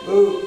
Boo.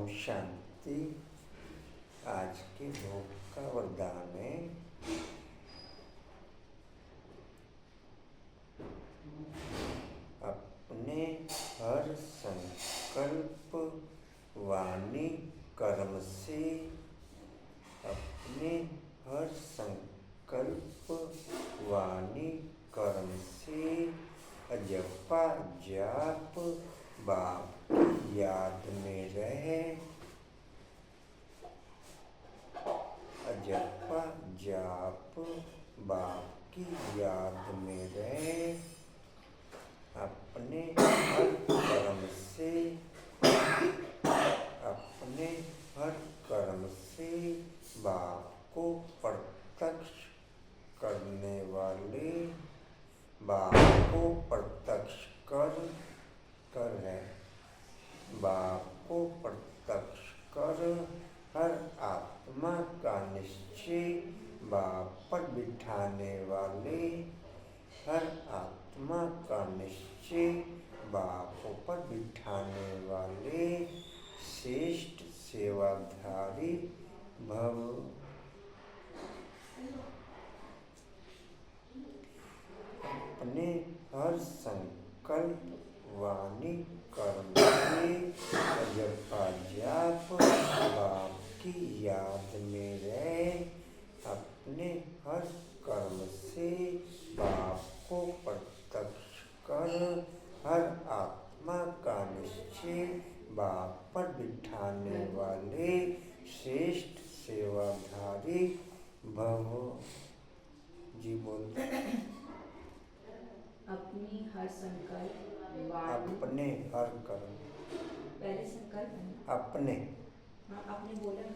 Om Shanti. आज के भोग का वरदान है अपने हर संकल्प वाणी कर्म से, अपने हर संकल्प वाणी कर्म से अजपा जाप बाप की याद में रहे। अजपा जाप बाप की याद में रहे। अपने हर कर्म से, अपने हर कर्म से बाप को प्रत्यक्ष करने वाले, बाप को प्रत्यक्ष कर है। बाप को प्रत्यक्ष कर हर आत्मा का निश्चय बाप पर बिठाने वाले, हर आत्मा का निश्चय बाप पर बिठाने वाले श्रेष्ठ सेवाधारी भव। अपने हर संकल्प वाणी कर्म से अजपा जाप बाप की याद में रहे। अपने हर कर्म से बाप को प्रत्यक्ष कर हर आत्मा का निश्चय बाप पर बिठाने वाले श्रेष्ठ सेवाधारी भव। जी बोलते। अपनी हर संकल्प अपने हर कर्म, पहले संकल्प अपने, हाँ आपने बोला है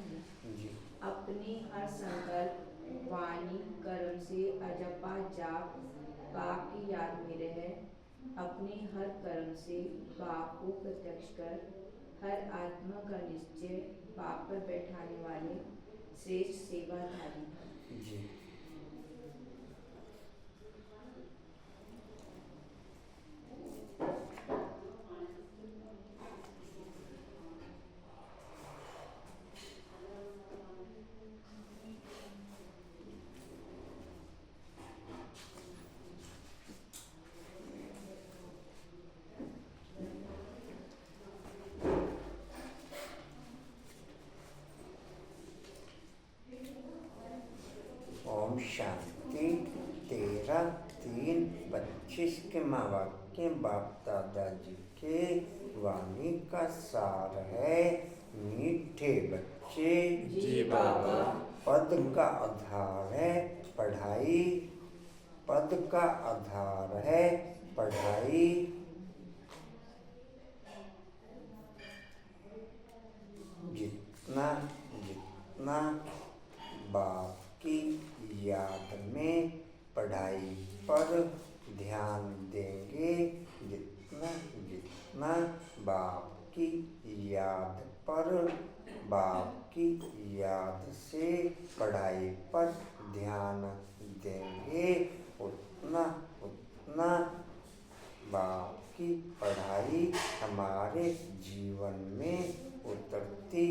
जी। अपनी हर संकल्प वाणी कर्म से अजपा जाप बाप की याद में रहे। अपने हर कर्म से बाप को प्रत्यक्ष कर हर आत्मा का निश्चय बाप पर बैठाने वाले श्रेष्ठ सेवाधारी भव। जी। ओम शांति। 13/3/25 के महावाक्य बाप दादाजी के वाणी का सार है। मीठे बच्चे जी बाबा। पद का आधार है पढ़ाई, पद का आधार है पढ़ाई। जितना जितना बाप की याद में पढ़ाई पर ध्यान देंगे, जितना जितना बाप की याद पर, बाप की याद से पढ़ाई पर ध्यान देंगे, उतना उतना बाप की पढ़ाई हमारे जीवन में उतरती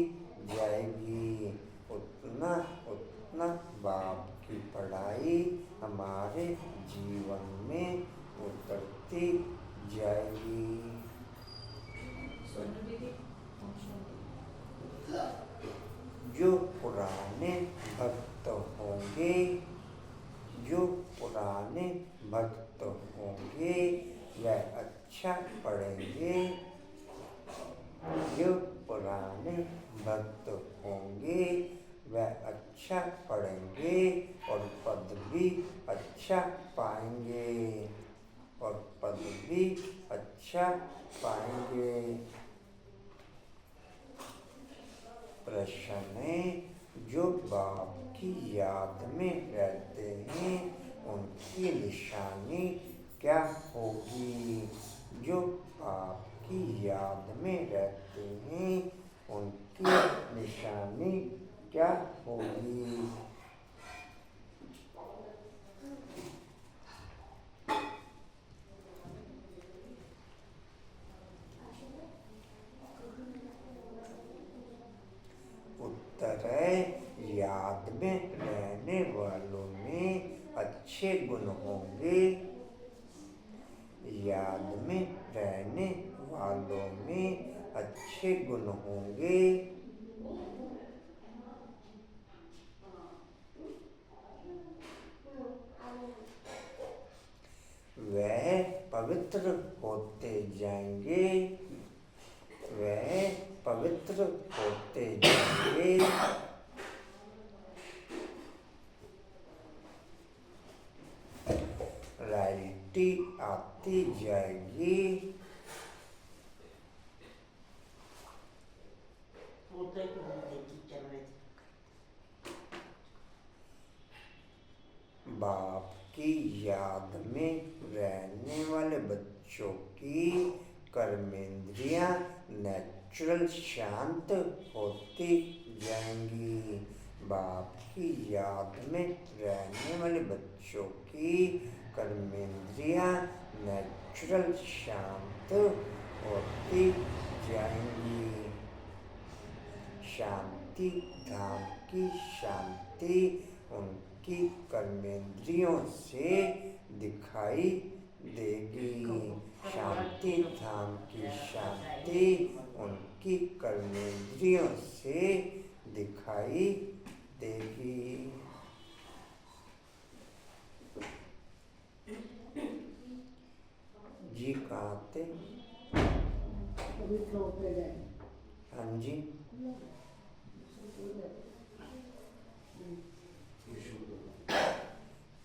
जाएगी। उतना उतना बाप की पढ़ाई हमारे जीवन में उतरती जाएगी। जो पुराने भक्त होंगे, जो पुराने भक्त होंगे वह अच्छा पढ़ेंगे। जो पुराने भक्त होंगे वह अच्छा पढ़ेंगे और पद भी अच्छा पाएंगे, और पद भी अच्छा पाएंगे। प्रश्न है, जो बाप की याद में रहते हैं उनकी निशानी क्या होगी? जो बाप की याद में रहते हैं उनकी निशानी क्या होगी? तरह याद में रहने वालों में अच्छे गुण होंगे। याद में रहने वालों में अच्छे गुण होंगे। वह पवित्र होते जाएंगे। वह पवित्र होते जाएंगे। रॉयल्टी आती जाएगी। बाप की याद में रहने वाले बच्चों की कर्मेंद्रियां नेचुरल शांत होती जाएंगी। बाप की याद में रहने वाले बच्चों की कर्मेंद्रियां नेचुरल शांत होती जाएंगी। शांति धाम की शांति उनकी कर्मेंद्रियों से दिखाई देगी। शांति धाम की शांति उनकी कर्मेंद्रियों से दिखाई देगी। जी कहाँ थे? हाँ जी,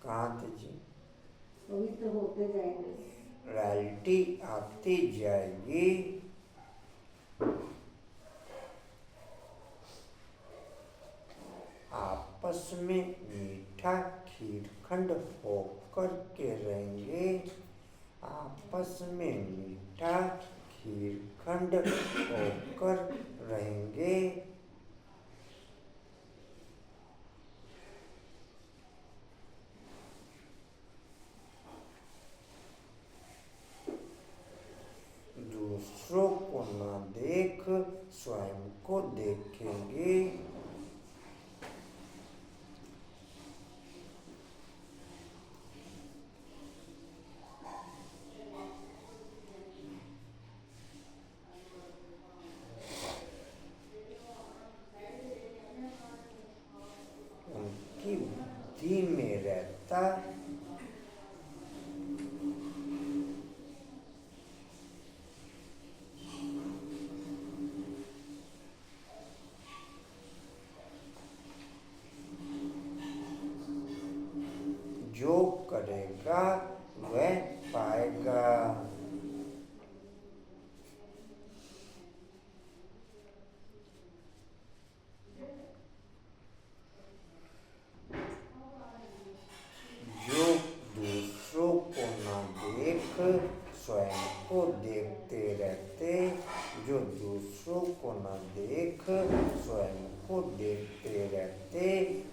कहाँ थे जी? पवित्र होते जाएंगे। रॉयल्टी आती जाएगी। आपस में मीठा खीरखंड होकर के रहेंगे। आपस में मीठा खीरखंड होकर रहेंगे। दूसरों को न देख स्वयं को देखेंगे। उनकी बुद्धि में रहता जो करेगा वह पाएगा। जो दूसरों को न देख स्वयं को देखते रहते। जो दूसरों को न देख स्वयं को देखते रहते।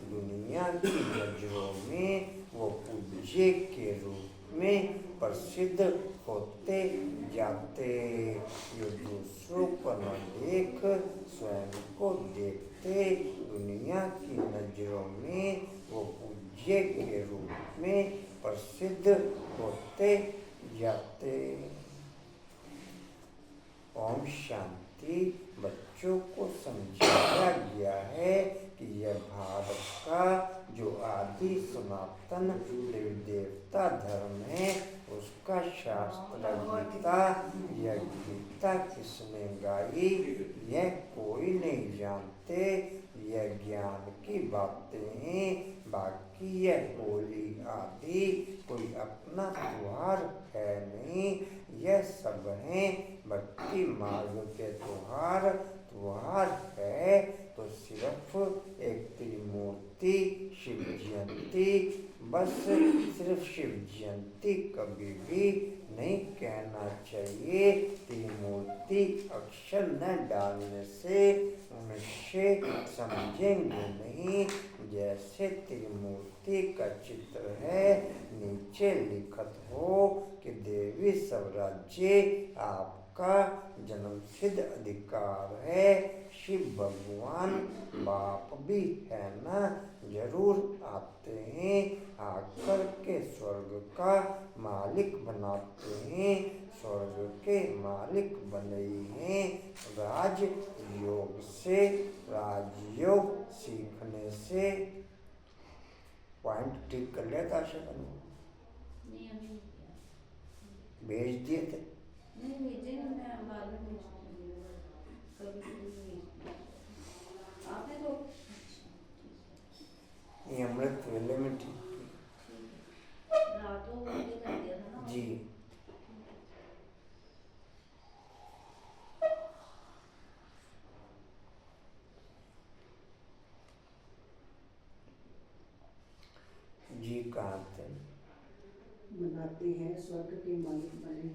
दुनिया की नजरों में वो पूज्य के रूप में प्रसिद्ध होते जाते। जो दूसरों को न देख स्वयं को देखते। दुनिया की नजरों में वो पूज्य के रूप में प्रसिद्ध होते जाते। ओम शांति। बच्चों को समझाया गया है कि यह भारत का जो आदि सनातन देवी देवता धर्म है उसका शास्त्र गीता। यह गीता किसने गाई यह कोई नहीं जानते। यह ज्ञान की बातें हैं। बाकी यह होली आदि कोई अपना त्योहार है नहीं। यह सब हैं भक्ति मार्ग के त्योहार है तो सिर्फ एक त्रिमूर्ति शिव जयंती। बस सिर्फ शिव जयंती कभी भी नहीं कहना चाहिए। त्रिमूर्ति अक्षर न डालने से मनुष्य समझेंगे नहीं। जैसे त्रिमूर्ति का चित्र है नीचे लिखत हो कि देवी स्वराज्य आप का जन्मसिद्ध अधिकार है। शिव भगवान बाप भी है ना, जरूर आते हैं, आकर के स्वर्ग का मालिक बनाते हैं। स्वर्ग के मालिक बने हैं राजयोग से। राजयोग सीखने से पॉइंट ठीक कर लिया था शक्ल नहीं अभी नहीं किया। भेज दिए थे। नहीं भेजे ना, मैं बाद में भेजती हूँ, कभी कभी भेजती हूँ। आपने तो ये अमृत वेले में ठीक रातों को ये कर दिया था ना जी। जी कहाँ थे? बनाते हैं स्वर्ग के मालिक बने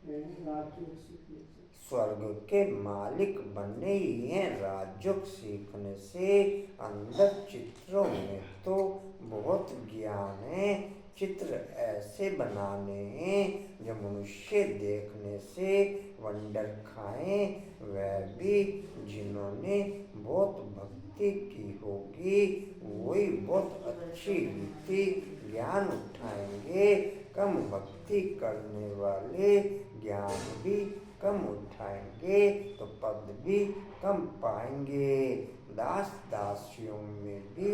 हैं राजयोग सीखने से। स्वर्ग के मालिक बने ही हैं राजयोग सीखने से। अंदर चित्रों में तो बहुत ज्ञान है। चित्र ऐसे बनाने हैं जो मनुष्य देखने से वंडर खाएं। वह भी जिन्होंने बहुत भक्ति की होगी वही बहुत अच्छी रीति ज्ञान उठाएंगे। कम भक्ति करने वाले ज्ञान भी कम उठाएंगे तो पद भी कम पाएंगे। दास दासियों में भी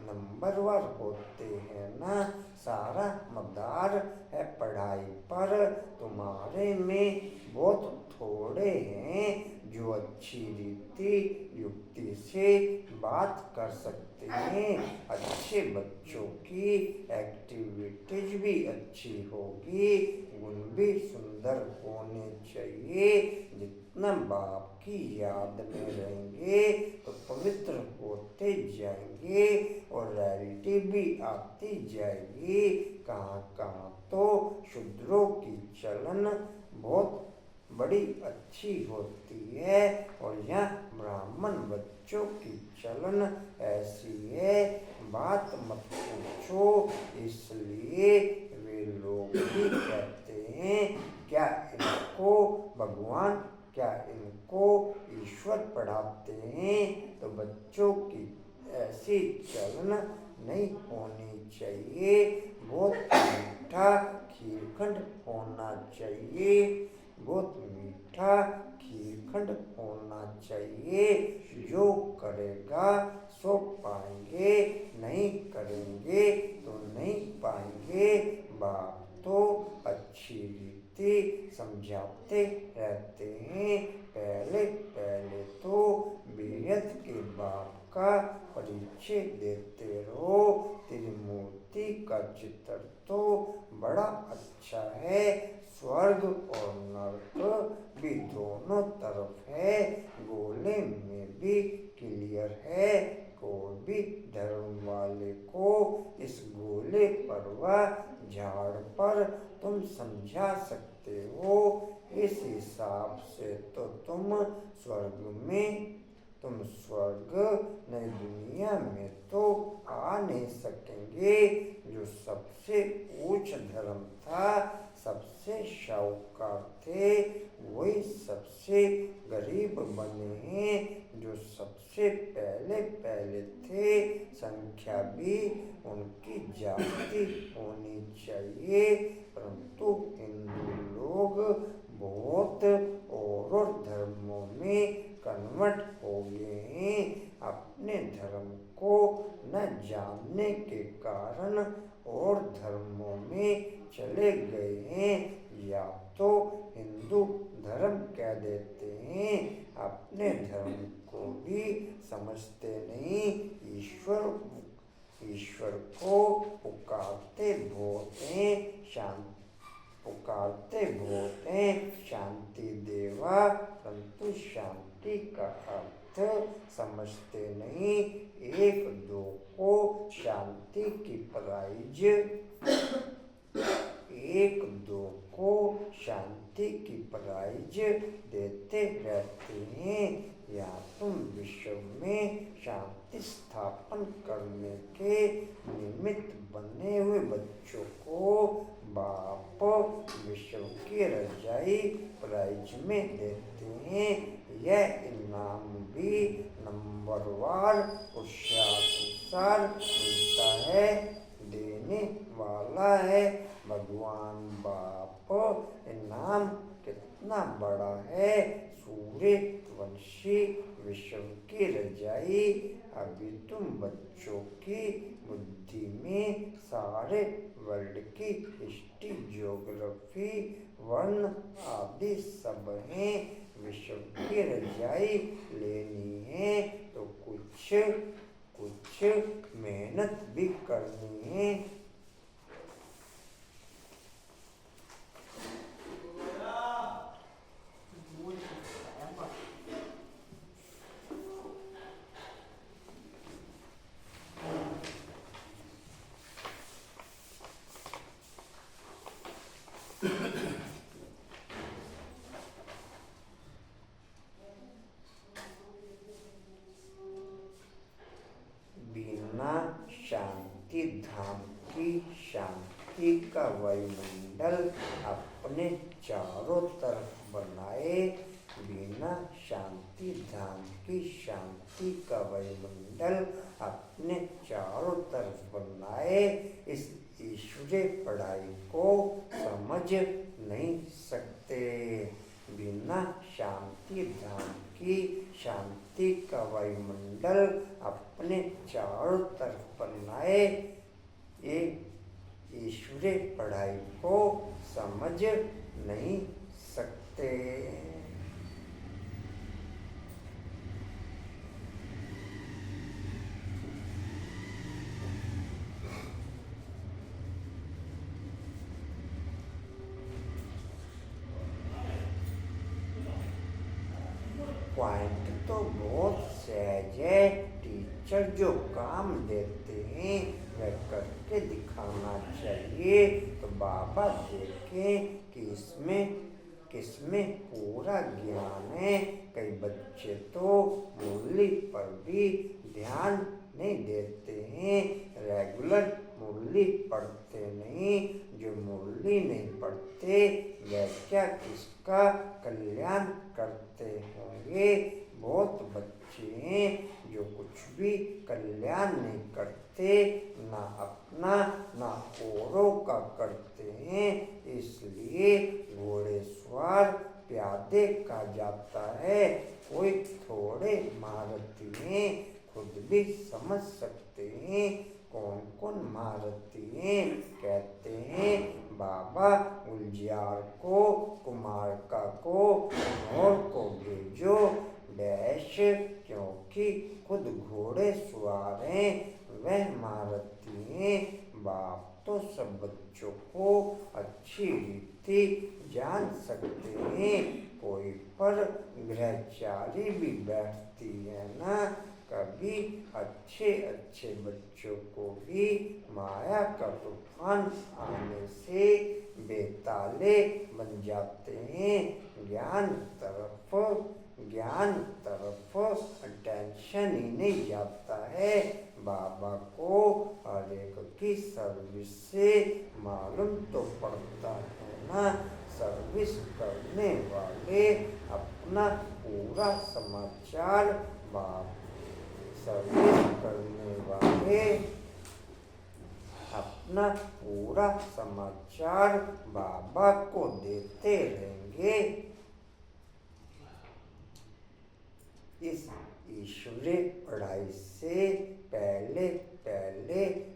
नंबरवार होते हैं ना। सारा मदार है पढ़ाई पर, तुम्हारे में बहुत थोड़े हैं जो अच्छी रीति युक्ति से बात कर सकते हैं। अच्छे बच्चों की एक्टिविटीज भी अच्छी होगी, गुण भी सुंदर होने चाहिए। जितना बाप की याद में रहेंगे तो पवित्र होते जाएंगे और रैलिटी भी आती जाएगी। कहाँ कहाँ तो शूद्रों की चलन बहुत बड़ी अच्छी होती है और यहाँ ब्राह्मण बच्चों की चलन ऐसी है बात मत पूछो। इसलिए वे लोग भी कहते हैं क्या इनको भगवान, क्या इनको ईश्वर पढ़ाते हैं? तो बच्चों की ऐसी चलन नहीं होनी चाहिए। बहुत मीठा खीरखंड होना चाहिए, बहुत मीठा खीरखंड होना चाहिए। जो करेगा सो पाएंगे, नहीं करेंगे तो नहीं पाएंगे। बाप तो अच्छी रीति समझाते रहते हैं। पहले पहले तो बेहद के बाप का परिचय देते रहो। त्रिमूर्ति का चित्र तो बड़ा अच्छा है। स्वर्ग और नरक भी दोनों तरफ है, गोले में भी क्लियर है। कोई भी धर्म वाले को इस गोले पर व झाड़ पर तुम समझा सकते हो। इस हिसाब से तो तुम स्वर्ग नई दुनिया में तो आ नहीं सकेंगे। जो सबसे ऊंच धर्म था, सबसे शाहूकार थे, वही सबसे गरीब बने हैं। जो सबसे पहले पहले थे, संख्या भी उनकी जाति होनी चाहिए। परंतु हिंदू लोग बहुत और धर्मों में कन्वर्ट हो गए हैं। अपने धर्म को न जानने के कारण और धर्मों में चले गए हैं। या तो हिंदू धर्म कह देते हैं, अपने धर्म को भी समझते नहीं। ईश्वर को पुकारते बहुत हैं शांति देवा, परंतु शांति का अर्थ समझते नहीं। एक दो को शांति की प्राइज देते रहते हैं। या तुम विश्व में शांति स्थापन करने के निमित्त बने हुए बच्चों को बाप विश्व की रजाई प्राइज में देते हैं। यह इनाम भी नंबरवार उत्साह मिलता है। देने वाला है भगवान बाप। इनाम कितना बड़ा है। सूर्य वंशी विश्व की रजाई। अभी तुम बच्चों की बुद्धि में सारे वर्ल्ड की हिस्ट्री, ज्योग्राफी, वर्ण आदि सब हैं। विश्व की रजाई लेनी है तो कुछ मेहनत भी करनी है। बिना शांति धाम की शांति का वायुमंडल अपने चारों तरफ बनाए। बिना शांति धाम की शांति का वायुमंडल अपने चारों तरफ बनाए इस ईश्वरीय पढ़ाई को समझ नहीं सकते। बिना शांति धाम की शांति का वायुमंडल अपने चारों तरफ बनाए ये ईश्वरीय पढ़ाई को समझ नहीं सकते। पॉइंट तो बहुत सहज है। टीचर जो काम देते हैं वह करके दिखाना चाहिए। तो बाबा देखें कि किसमें पूरा ज्ञान है। कई बच्चे तो मुरली पर भी ध्यान नहीं देते हैं। रेगुलर मुरली पढ़ते नहीं। जो मुरली नहीं पढ़ते वह क्या किसका कल्याण करते होंगे। बहुत बच्चे हैं जो कुछ भी कल्याण नहीं करते, ना अपना ना औरों का करते हैं। इसलिए घोड़े सवार प्यादे कहा जाता है। कोई थोड़े महारथी हैं, खुद भी समझ सकते हैं कौन कौन महारथी हैं। कहते हैं बाबा गुलजार को, कुमारका को, नौर को भेजो डैश, क्योंकि खुद घोड़े सवार हैं, वह महारथी हैं। बाप तो सब बच्चों को अच्छी रीति जान सकते हैं। कोई पर ग्रहचारी भी बैठती है ना। कभी अच्छे बच्चों को भी माया का तूफान आने से बेताले बन जाते हैं। ज्ञान तरफ अटेंशन ही नहीं जाता है। बाबा को हर एक की सर्विस से मालूम तो पड़ता है ना। सर्विस करने वाले अपना पूरा समाचार सर्विस करने वाले अपना पूरा समाचार बाबा को देते रहेंगे। इस ईश्वरीय पढ़ाई से पहले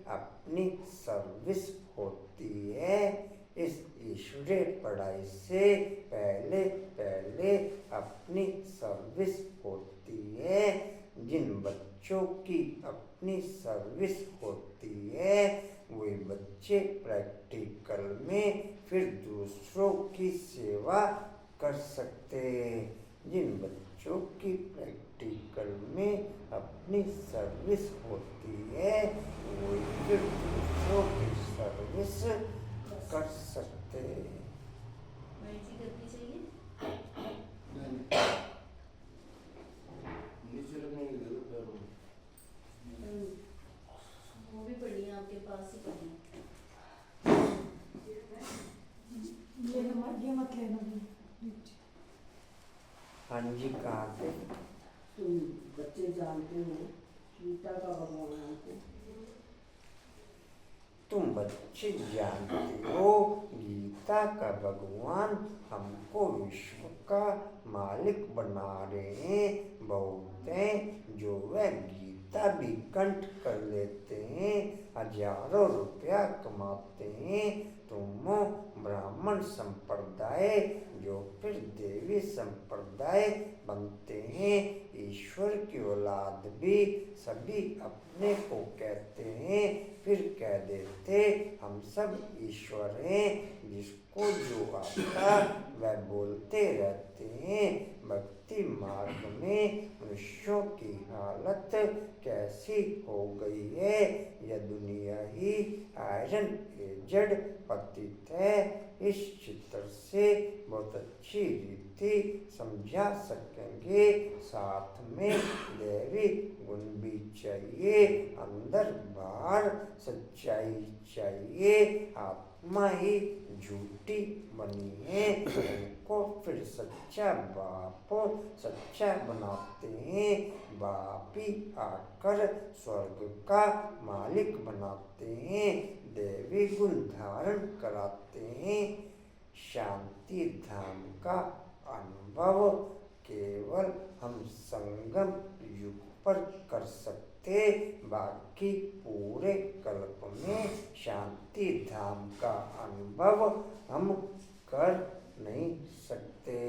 अपनी सर्विस होती है। इस ईश्वरीय पढ़ाई से पहले अपनी सर्विस होती है। जिन बच्चों की अपनी सर्विस होती है वही बच्चे प्रैक्टिकल में फिर दूसरों की सेवा कर सकते हैं। जिन बच्चों की प्रैक्टिकल में अपनी सर्विस होती है वही फिर दूसरों की सर्विस कर सकते हैं। जी कहाँ थे? तुम बच्चे जानते हो गीता का भगवान हमको। तुम बच्चे जानते हो गीता का भगवान हमको विश्व का मालिक बना रहे हैं। बहुत हैं जो वह गीता भी कंठ कर लेते हैं, हजारों रुपया कमाते हैं। तुम हो ब्राह्मण संप्रदाय जो फिर देवी संप्रदाय बनते हैं। ईश्वर की औलाद भी सभी अपने को कहते हैं, फिर कह देते हम सब ईश्वर हैं। जिसको जो आता वह बोलते रहते हैं। भक्ति मार्ग में मनुष्यों की हालत कैसी हो गई है। यह दुनिया ही आयरन एजेड पतित है। इस चित्र से बहुत अच्छी रीति समझा सकेंगे। साथ में दैवी गुण भी चाहिए, अंदर बाहर सच्चाई चाहिए। आत्मा ही झूठी बनी है, उनको फिर सच्चा बाप सच्चा बनाते हैं। बाप ही आकर स्वर्ग का मालिक बनाते हैं, देवी गुण धारण कराते हैं। शांति धाम का अनुभव केवल हम संगम युग पर कर सकते, बाकी पूरे कल्प में शांति धाम का अनुभव हम कर नहीं सकते।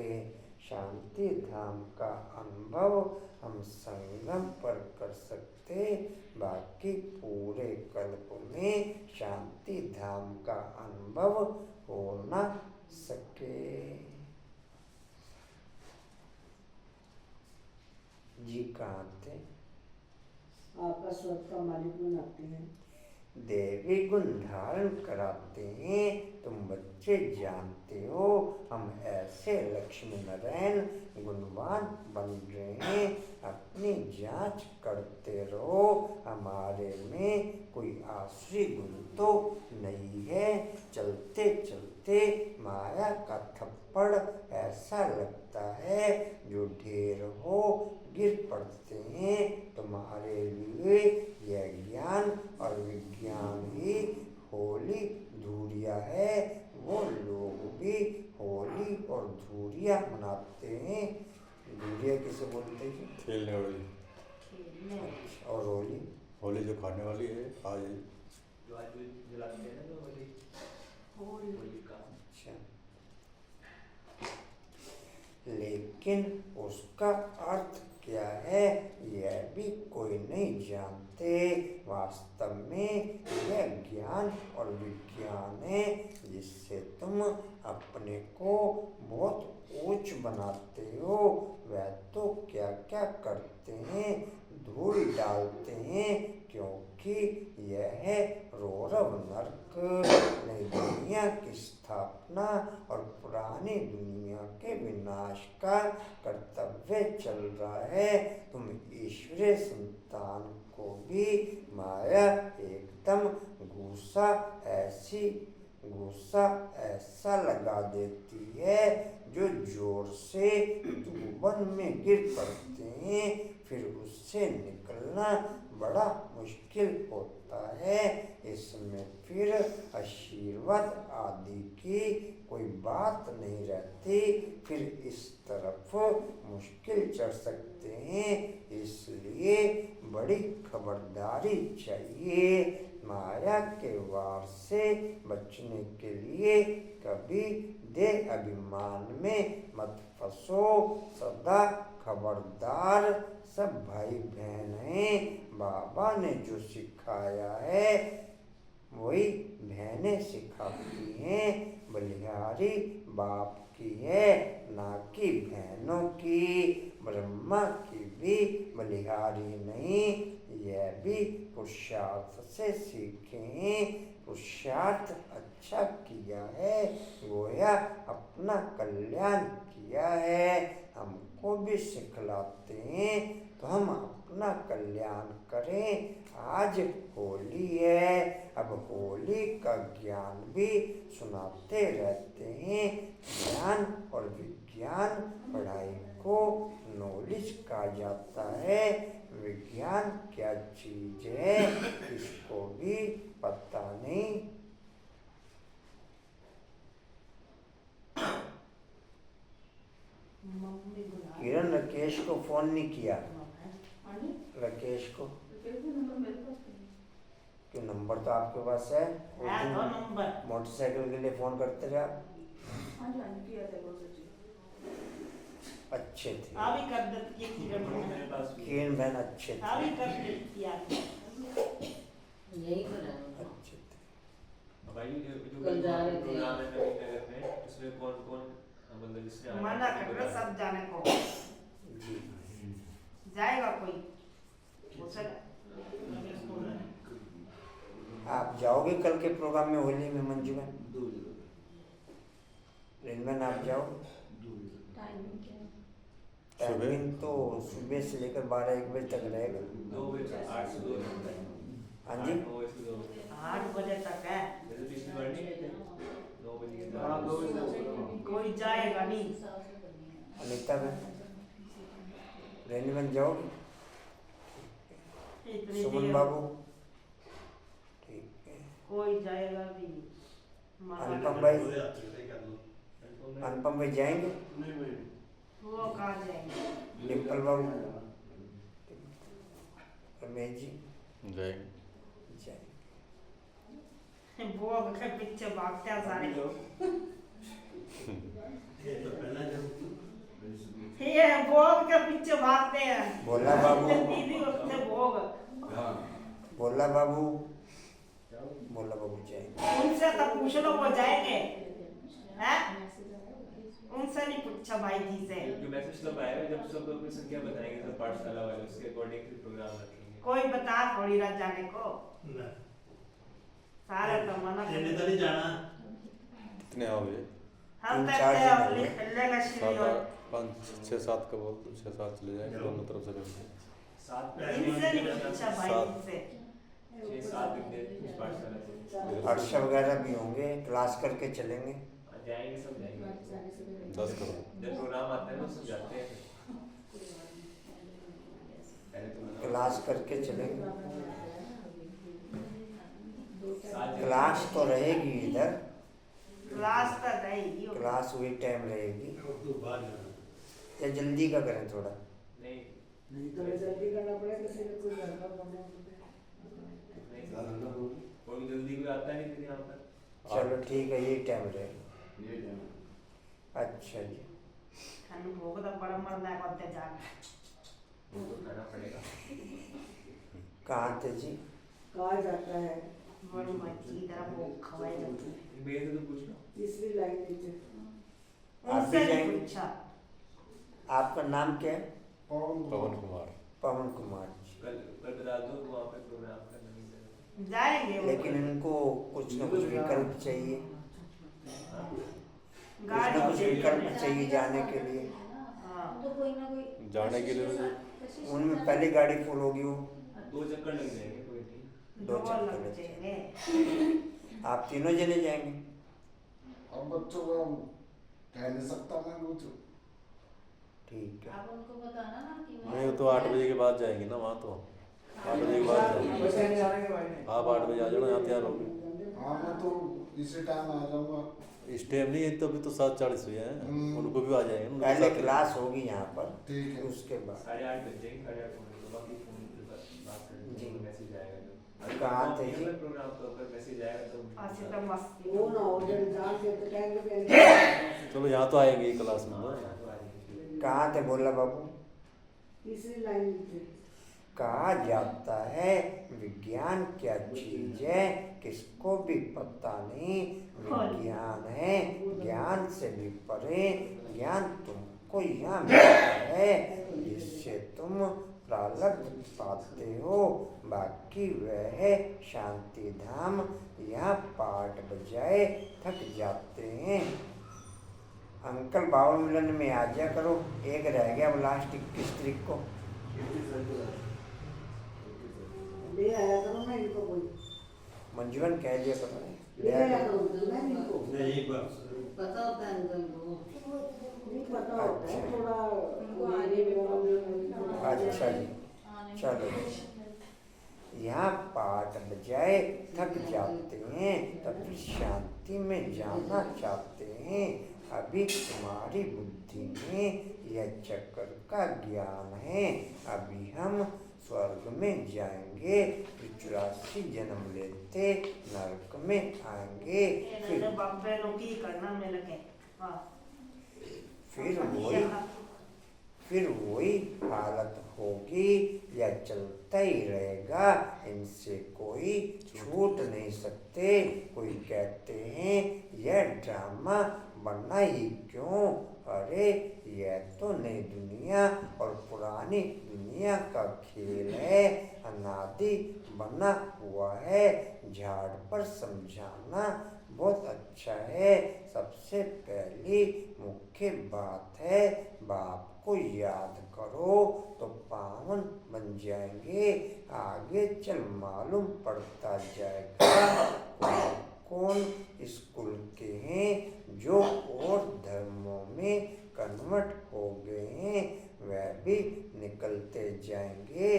शांति धाम का अनुभव हम संगम पर कर सकते, बाकी पूरे कल्प में शांति धाम का अनुभव हो न सके। जी कहाँ थे? आपका स्वर्ग का मालिक बनाते हैं। देवी गुण धारण कराते हैं। तुम बच्चे जानते हो हम ऐसे लक्ष्मी नारायण गुणवान बन रहे हैं। अपनी जांच करते रहो, हमारे में कोई आसुरी गुण तो नहीं है। चलते चलते माया का थप्पड़ ऐसा लगता है जो ढेर हो गिर पड़ते हैं। तुम्हारे लिए यह ज्ञान और विज्ञान ही होली धूरिया है। वो लोग भी होली और धूरिया मनाते हैं। धूरिया किसे बोलते हैं? खेलने वाली। अच्छा, और होली? होली जो खाने वाली है आज जो आज जलाते हैं ना, जो होली का। अच्छा, लेकिन उसका अर्थ क्या है यह भी कोई नहीं जानते। वास्तव में यह ज्ञान और विज्ञान है जिससे तुम अपने को बहुत ऊंच बनाते हो। वह तो क्या क्या करते हैं, धूल डालते हैं, क्योंकि यह है रौरव नरक। नई दुनिया की स्थापना और पुरानी दुनिया के विनाश का कर्तव्य चल रहा है। तुम ईश्वरीय संतान को भी माया एकदम घूसा ऐसा लगा देती है जो जोर से डूबन में गिर पड़ते हैं। फिर उससे निकलना बड़ा मुश्किल होता है। इसमें फिर आशीर्वाद आदि की कोई बात नहीं रहती। फिर इस तरफ मुश्किल चढ़ सकते हैं, इसलिए बड़ी खबरदारी चाहिए। माया के वार से बचने के लिए कभी देह अभिमान में मत फंसो। सदा खबरदार, सब भाई बहन हैं। बाबा ने जो सिखाया है वही बहनें सिखाती हैं। बलिहारी बाप की है ना कि बहनों की। ब्रह्मा की भी बलिहारी नहीं, यह भी पुरुषार्थ से सीखें। पुरुषार्थ अच्छा किया है, गोया अपना कल्याण किया है। हमको भी सिखलाते हैं तो हम अपना कल्याण करें। आज होली है, अब होली का ज्ञान भी सुनाते रहते हैं। ज्ञान और विज्ञान पढ़ाई को नॉलेज कहा जाता है। विज्ञान क्या चीज है इसको भी पता नहीं। किरण राकेश को फोन नहीं किया। राकेश को क्यों? नंबर तो आपके पास है। मोटरसाइकिल के लिए फोन करते रहे आप। अच्छे थे किरण बहन, अच्छे थे, अच्छे थे। भाई जो प्रोग्राम है नवीन नगर में, इसमें कौन कौन मतलब इसमें मना कर रहे सब जाने को जी जाएगा कोई हो सके। आप जाओगे कल के प्रोग्राम में होली में? मंजू में रिनमन आप जाओ? टाइमिंग तो सुबह से लेकर 12-1 बजे तक रहेगा। 2 बजे 8 से 2। हाँ जी 8 बजे तक है। जैसे पिछली बार नहीं गए थे 9 बजे के हाँ, 2 बजे बाद। कोई जाएगा नहीं। अनिता बहन रिनमन जाओगे? इतनी सुमन देर बाबू ठीक है। कोई जाएगा भी नहीं। मना अनुपम कर- भाई, अनुपम भाई जाएंगे? वो कहाँ जाएंगे? डिम्पल बाबू, रमेश जी जय जाएंगे। वो के पीछे भागते हैं सारे। ये भोग के पीछे भागते हैं। बोला बाबू, दीदी उससे भोग बोला बाबू, बोला बाबू जाएंगे। उनसे तो पूछ लो वो जाएंगे हैं? उनसे नहीं पूछा भाई जी से। जो मैसेज तब आएगा जब सब अपनी संख्या बताएंगे, सब पाठशाला वाले उसके अकॉर्डिंग फिर प्रोग्राम रखेंगे। कोई बता थोड़ी रात जाने को। सारे तो मना कर तो नहीं जाना। कितने आओगे? हम 3-4 कहते हैं जने अपनी हैं। खेलने का 7, शुरू 8, 5, 6, 7 का बोल 6, 7 चले जाएंगे दोनों तरफ से मिलके। 7 इनसे नहीं पूछा भाई सात। से। 6-7 दिन उस पाठशाला से अर्षा वगैरह भी होंगे, क्लास करके चलेंगे। जाएंगे, सब जाएंगे। 10 करो। जब प्रोग्राम आता है ना सब जाते हैं। पहले तो क्लास करके चलेंगे। सात जन- क्लास तो रहेगी इधर, क्लास तो रहेगी। क्लास वही टाइम रहेगी। या जल्दी का करें थोड़ा? नहीं नहीं तो जल्दी करना पड़ेगा, किसी ने कोई लड़का बनना नहीं, कोई जल्दी कोई आता नहीं फिर यहाँ पर। चलो ठीक है, यही टाइम रहेगा। अच्छा जी, खाने भोग तो बड़ा मरना करते जाना। वो तो खाना पड़ेगा। कहाँ थे जी? कहा जाता है बड़ी मच्छी तरह भोग खवाए जाते हैं। मेरे से तो पूछ लो। तीसरी लाइन नीचे। आप भी उनसे नहीं जाएंगे? पूछा। आपका नाम क्या है? पवन कुमार। पवन कुमार जी। कल बता दो वहाँ पे प्रोग्राम का नवीन जगह। जाएंगे वो। लेकिन इनको कुछ न कुछ विकल्प चाहिए, हाँ। कुछ गाड़ी न कुछ चाहिए। विकल्प चाहिए जाने के लिए। हाँ। जाने के लिए तो उनमें पहले गाड़ी फुल होगी, वो 2 चक्कर लग जाएंगे, कोई नहीं। 2 चक्कर लग लग जाएंगे। आप तीनों जने जाएंगे? अब बच्चों को कह नहीं सकता मैं कुछ। ठीक है। आप उनको बताना ना कि नहीं, वो तो 8 बजे के बाद जाएंगे ना वहाँ तो। 8 बजे के बाद जाएंगे। बच्चे नहीं जाने के बाद आप 8 बजे आ जाना, यहाँ तैयार होगे। हाँ मैं तो इसी टाइम आ जाऊंगा। इस टाइम नहीं है तो अभी तो 7:40 हुए हैं, उनको भी आ जाएंगे उनके पहले साथ। क्लास होगी यहाँ पर, ठीक है। उसके बाद 8:30 बज जाएंगे, 8:30 होने के बाद फोन पे बात करेंगे। जी। मैसेज आएगा तो। कहाँ थे जी? प्रोग्राम तो अगर मैसेज आएगा तो ऐसे तो मस्ती। वो ना हो जब जान के तो टाइम पे चलो यहाँ तो आएंगे ही क्लास में। हाँ, यहाँ तो आ जाएंगे। कहाँ थे? बोला बाबू। तीसरी लाइन नीचे। कहा जाता है विज्ञान क्या चीज है किसको भी पता नहीं। विज्ञान है ज्ञान से भी परे। ज्ञान तुमको यहाँ मिलता है जिससे तुम प्रालब्ध पाते हो, बाकी वह है शांति धाम। यहाँ पाठ बजाए थक जाते हैं। अंकल बाबा मिलन में आ जा करो, एक रह गया वो लास्ट 21 तारीख को। मंजूरन कह दिया करो ले ले आया आया तो अंकल ना इनको नहीं बस पता होता है अंकल को नहीं पता होता है थोड़ा उनको मेरे व्यवहार में अच्छा जी चलो यहाँ पाठ बजाए थक जाते हैं तब शांति में जाना चाहते हैं। अभी तुम्हारी बुद्धि में यह चक्र का ज्ञान है। अभी हम स्वर्ग में जाएंगे, फिर 84 जन्म लेते नरक में आएंगे, फिर बाबे लोग की करना में लगे। हाँ फिर वही हालत होगी या चलता ही रहेगा। इनसे कोई छूट नहीं सकते। कोई कहते हैं यह ड्रामा बनना ही क्यों? अरे यह तो नई दुनिया और पुरानी दुनिया का खेल है, अनादि बना हुआ है। झाड़ पर समझाना बहुत अच्छा है। सबसे पहली मुख्य बात है बाप को याद करो तो पावन बन जाएंगे। आगे चल मालूम पड़ता जाएगा कौन स्कूल के हैं जो और धर्मों में कन्वर्ट हो गए हैं, वह भी निकलते जाएंगे।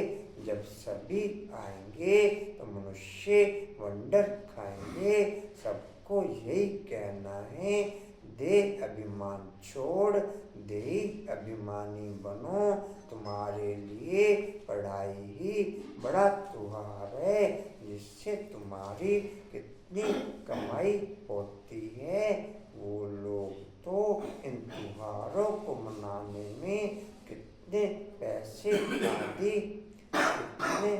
जब सभी आएंगे तो मनुष्य वंडर खाएंगे। सबको यही कहना है दे अभिमान छोड़ दे अभिमानी बनो। तुम्हारे लिए पढ़ाई ही बड़ा त्योहार है, जिससे तुम्हारी कितनी कमाई होती है। वो लोग तो इन त्योहारों को मनाने में कितने पैसे आदि कितने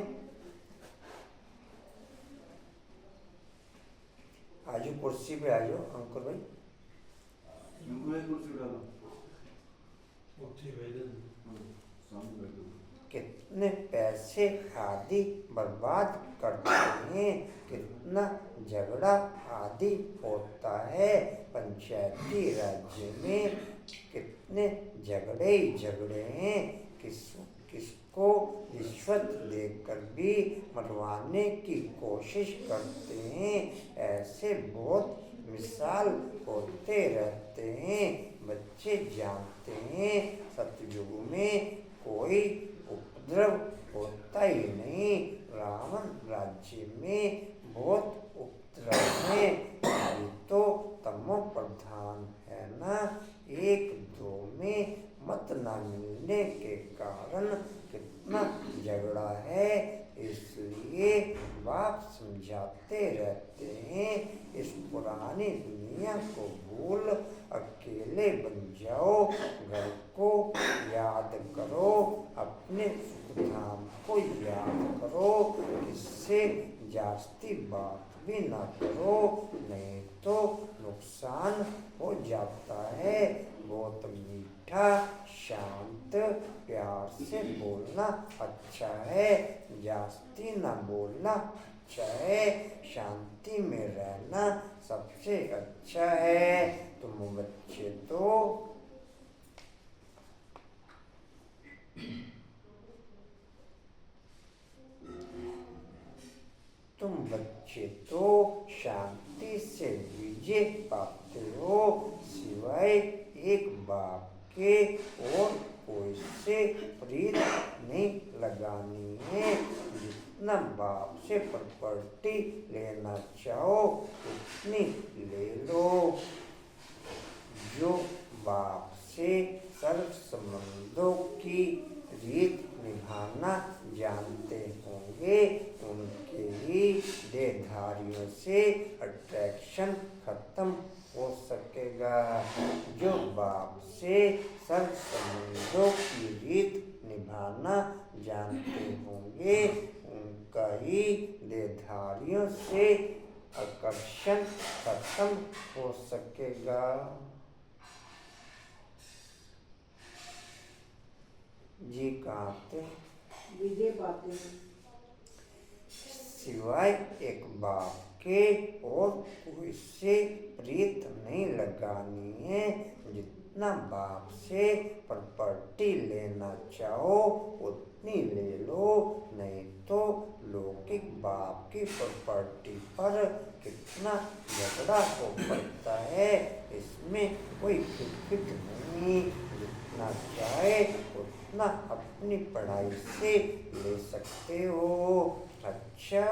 आजू कुर्सी पे आ जाओ अंकुर भाई। कुर्सी उठा लो कितने पैसे आदि बर्बाद करते हैं, कितना झगड़ा आदि होता है। पंचायती राज्य में कितने झगड़े ही झगड़े हैं। किसको रिश्वत देकर भी मरवाने की कोशिश करते हैं। ऐसे बहुत मिसाल होते रहते हैं। बच्चे जानते हैं सतयुग में कोई उपद्रव होता ही नहीं। रावण राज्य में बहुत उपद्रव है। ये तो तमो प्रधान है ना। एक दो में मत न मिलने के कारण कितना झगड़ा है। इसलिए बाप समझाते रहते हैं इस पुरानी दुनिया को भूल अकेले बन जाओ। घर को याद करो, अपने सुखधाम को याद करो। इससे जास्ती बात भी ना करो, नहीं तो नुकसान हो जाता है। बहुत मीठा शांत प्यार से बोलना अच्छा है, जास्ती ना बोलना अच्छा है। शांति में रहना सबसे अच्छा है। तुम बच्चे तो शांति से विजय पाते हो, सिवाय एक बाप के और कोई से प्रीत नहीं लगानी है। जितना बाप से प्रॉपर्टी लेना चाहो उतनी ले लो। जो बाप से सर्व संबंधों की रीत निभाना जानते होंगे, उनके ही देहधारियों से अट्रैक्शन खत्म हो सकेगा। जो बाप से सर्व संबंधों की रीत निभाना जानते होंगे, उनका ही देहधारियों से आकर्षण खत्म हो सकेगा। जी कहाँ थे? विजय पाते हैं। सिवाय एक बाप के और कोई से प्रीत नहीं लगानी है। जितना बाप से प्रॉपर्टी लेना चाहो उतनी ले लो, नहीं तो लौकिक बाप की प्रॉपर्टी पर कितना झगड़ा हो पड़ता है, इसमें कोई खिटखिट नहीं। जितना चाहे उतना अपनी पढ़ाई से ले सकते हो। अच्छा,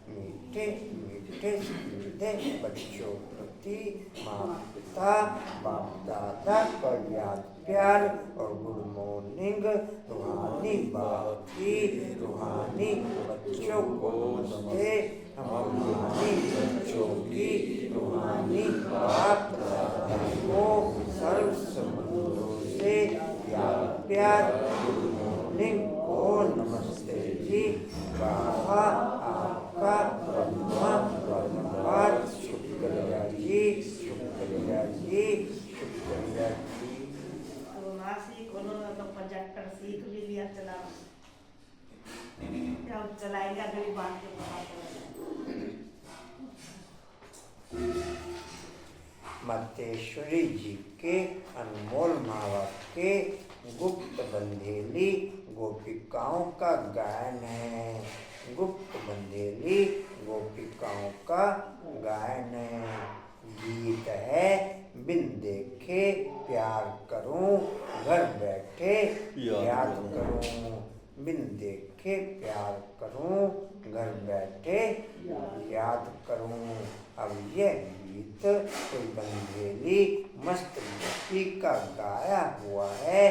मीठे मीठे सीधे बच्चों प्रति माता पिता बाप दादा का याद प्यार और गुड मॉर्निंग। रूहानी बाप की रूहानी बच्चों को नमस्ते। हम रूहानी बच्चों की रूहानी बाप दादा को सर्व संबंधों से याद प्यार गुड मॉर्निंग और नमस्ते जी। बाबा आपका धन्यवाद, शुक्रिया जी, शुक्रिया जी, शुक्रिया जी। तो ना सीख उन्होंने तो प्रोजेक्टर सीख भी लिया चलाना। अब चलाएंगे अगली बात के मतेश्वरी जी के अनमोल माँ बाप के गुप्त बंधेली गोपिकाओं का गायन है। गुप्त बंधेली गोपिकाओं का गायन है। गीत है, बिन देखे प्यार करूं, घर बैठे याद करूं। बिन देखे प्यार करूं, घर बैठे याद करूं। अब यह गीत कोई बंधेली मस्त गोपी का गाया हुआ है।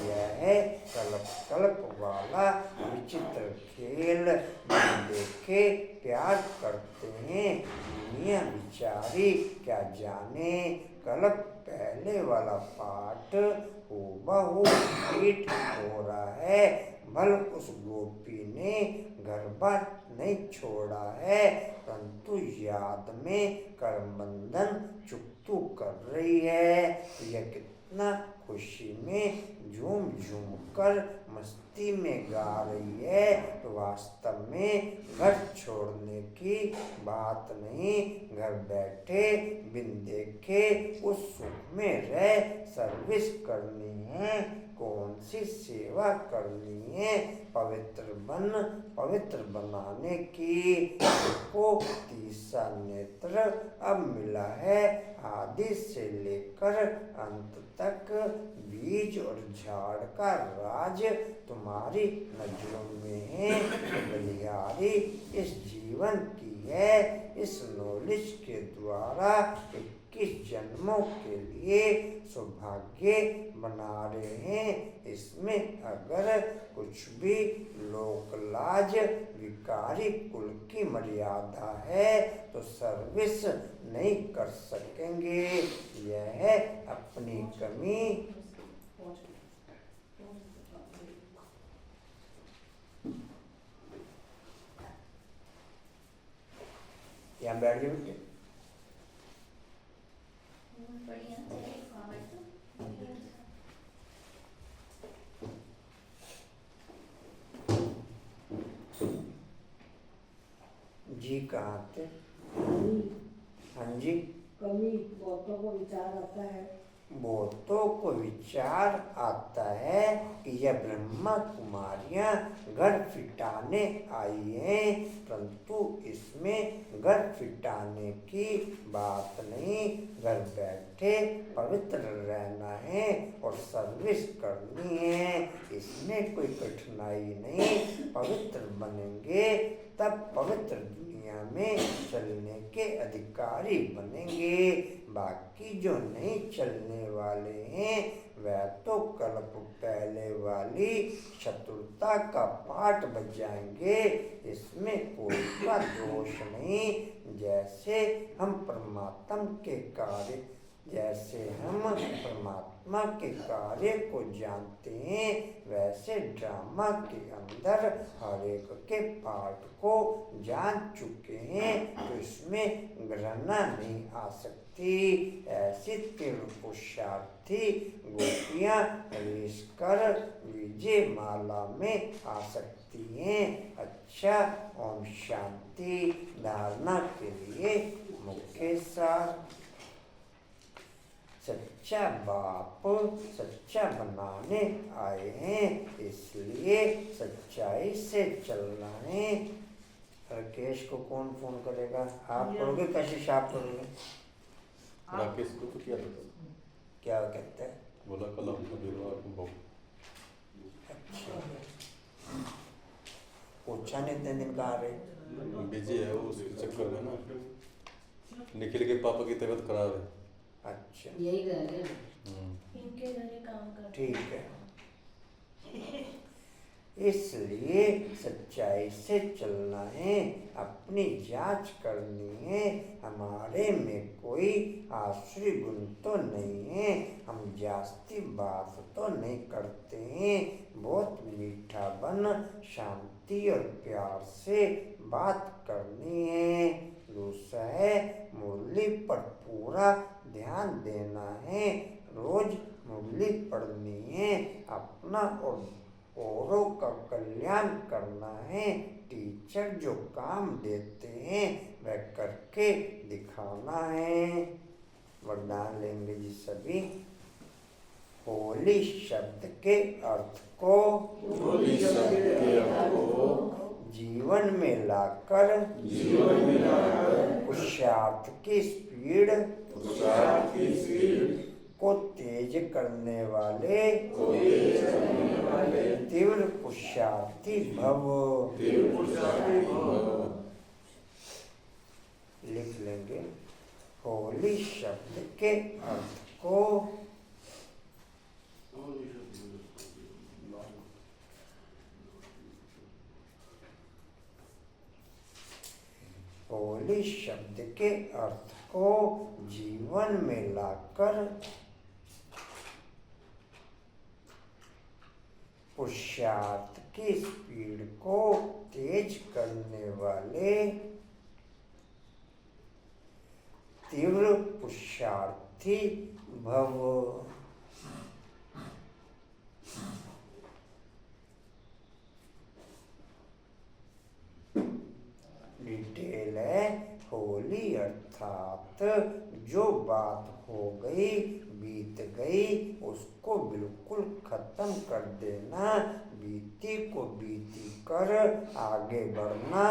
यह है कल्प कल्प वाला विचित्र खेल। बिन देखे प्यार करते हैं दुनिया बिचारी क्या जाने। कल्प पहले वाला पाठ हूबहू रिपीट हो रहा है। भल उस गोपी ने घर बार नहीं छोड़ा है, परंतु याद में करबंधन चुकतू कर रही है। यह कितना खुशी में झूम झूम कर मस्ती में गा रही है। तो वास्तव में घर छोड़ने की बात नहीं, घर बैठे बिन देखे उस सुख में रह सर्विस करनी है। कौन सी सेवा करनी है, पवित्र बनाने की। को तीसरा नेत्र अब मिला है। आदि से लेकर अंत तक बीज और झाड़ का राज तुम्हारी नजरों में है। बलिहारी इस जीवन की है। इस नॉलेज के द्वारा 21 जन्मों के लिए सौभाग्य बना रहे हैं। इसमें अगर कुछ भी लोकलाज विकारी कुल की मर्यादा है तो सर्विस नहीं कर सकेंगे। यह है अपनी कमी। यहाँ बैठ जाइए। जी कहाँ थे? हाँ जी। कमी बहुतों को विचार आता है। बहुतों को विचार आता है कि यह ब्रह्मा कुमारियां घर फिटाने आई हैं, परंतु इसमें घर फिटाने की बात नहीं। घर बैठे पवित्र रहना है और सर्विस करनी है। इसमें कोई कठिनाई नहीं। पवित्र बनेंगे तब पवित्र दुनिया में चलने के अधिकारी बनेंगे। बाकी जो नहीं चलने वाले हैं वह तो कल्प पहले वाली चतुरता का पाठ बजाएंगे। इसमें कोई का दोष नहीं। जैसे हम परमात्मा के कार्य को जानते हैं, वैसे ड्रामा के अंदर हर एक के पार्ट को जान चुके हैं, तो इसमें घृणा नहीं आ सकती। ऐसी तीव्र पुरुषार्थी गोपियां रेस कर विजय माला में आ सकती हैं। अच्छा, ओम शांति। धारणा के लिए मुख्य सार। सच्चा बाप सच्चा बनाने आए हैं, इसलिए सच्चाई से चलना है। राकेश को कौन फोन करेगा? आप करोगे? कशिश आप करोगे? राकेश को तो किया था, क्या कहते हैं? बोला कल आपको वीरवार को बहुत अच्छा, पूछा नहीं इतने दिन कहाँ रहे? बिजी है वो, उसके चक्कर में ना निखिल के पापा की तबीयत खराब है। अच्छा यही रह रहे हैं। इनके घर ही काम करते ठीक है। इसलिए सच्चाई से चलना है, अपनी जांच करनी है। हमारे में कोई आसुरी गुण तो नहीं है, हम जास्ती बात तो नहीं करते हैं। बहुत मीठा बन शांति और प्यार से बात करनी है। दूसरा है मुरली पर पूरा ध्यान देना है, रोज मुरली पढ़नी है, अपना और औरों का कल्याण करना है। टीचर जो काम देते हैं वह करके दिखाना है। वरदान लेंगे जी सभी। होली शब्द के अर्थ को जीवन में लाकर पुरुषार्थ की स्पीड को तेज करने वाले तीव्र पुरुषार्थी भव। लिख लेंगे। होली शब्द के अर्थ को होली शब्द के अर्थ को जीवन में लाकर पुरुषार्थ की स्पीड को तेज करने वाले तीव्र पुरुषार्थी भव। डिटेल है। होली अर्थात जो बात हो गई बीत गई उसको बिल्कुल खत्म कर देना, बीती को बीती कर आगे बढ़ना,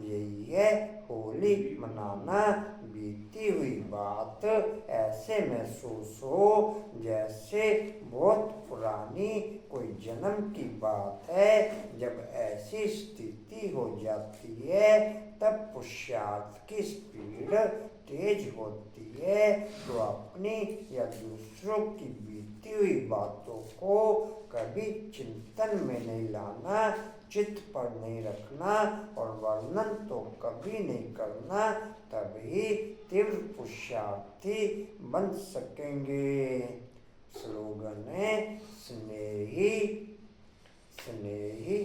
यही है होली मनाना। बीती हुई बात ऐसे महसूस हो जैसे बहुत पुरानी कोई जन्म की बात है। जब ऐसी स्थिति हो जाती है तब पुरुषार्थ की स्पीड तेज होती है। तो अपनी या दूसरों की बीती हुई बातों को कभी चिंतन में नहीं लाना, चित्त पर नहीं रखना और वर्णन तो कभी नहीं करना, तभी तीव्र पुरुषार्थी बन सकेंगे। स्लोगन है स्नेही स्नेही।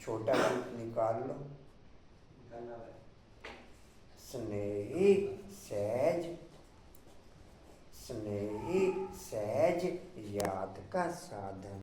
छोटा रूप निकाल लो। स्नेही सहज, स्नेही सहज याद का साधन।